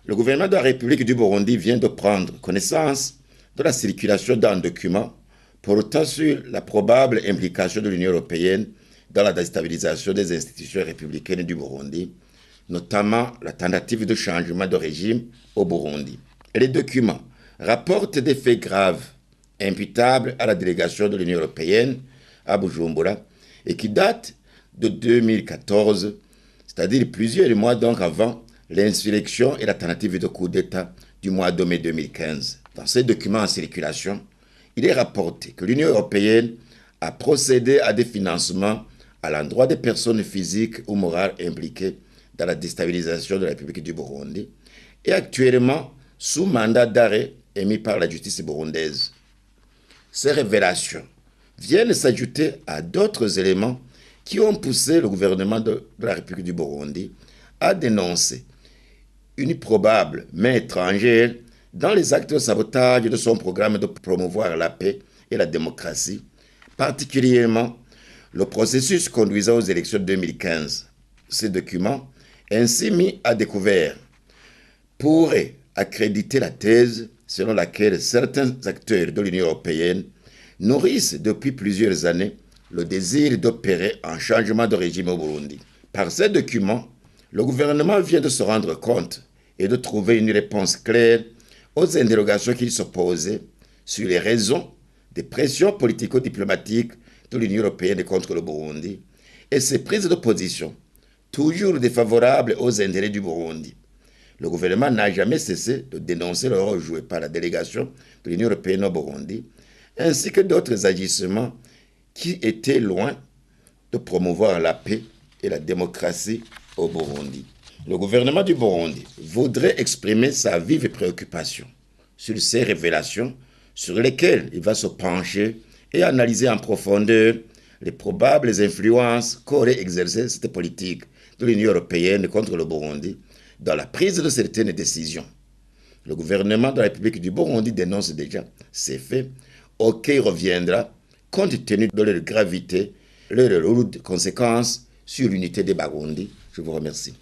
Le gouvernement de la République du Burundi vient de prendre connaissance de la circulation d'un document portant sur la probable implication de l'Union européenne dans la déstabilisation des institutions républicaines du Burundi, notamment la tentative de changement de régime au Burundi. Et les documents rapportent des faits graves imputables à la délégation de l'Union européenne à Bujumbura et qui datent de 2014, c'est-à-dire plusieurs mois donc avant l'insurrection et la tentative de coup d'État du mois de mai 2015. Dans ces documents en circulation, il est rapporté que l'Union européenne a procédé à des financements à l'endroit des personnes physiques ou morales impliquées dans la déstabilisation de la République du Burundi et actuellement sous mandat d'arrêt émis par la justice burundaise. Ces révélations viennent s'ajouter à d'autres éléments qui ont poussé le gouvernement de la République du Burundi à dénoncer une probable main étrangère dans les actes de sabotage de son programme de promouvoir la paix et la démocratie, particulièrement le processus conduisant aux élections de 2015. Ces documents, ainsi mis à découvert, pourraient accréditer la thèse selon laquelle certains acteurs de l'Union européenne nourrissent depuis plusieurs années le désir d'opérer un changement de régime au Burundi. Par ces documents, le gouvernement vient de se rendre compte et de trouver une réponse claire aux interrogations qu'il se posait sur les raisons des pressions politico-diplomatiques de l'Union européenne contre le Burundi et ses prises de position, toujours défavorables aux intérêts du Burundi. Le gouvernement n'a jamais cessé de dénoncer le rôle joué par la délégation de l'Union européenne au Burundi, ainsi que d'autres agissements qui étaient loin de promouvoir la paix et la démocratie au Burundi. Le gouvernement du Burundi voudrait exprimer sa vive préoccupation sur ces révélations sur lesquelles il va se pencher et analyser en profondeur les probables influences qu'aurait exercées cette politique de l'Union européenne contre le Burundi dans la prise de certaines décisions. Le gouvernement de la République du Burundi dénonce déjà ces faits auxquels il reviendra compte tenu de leur gravité, leurs lourdes conséquences sur l'unité des Barundi. Je vous remercie.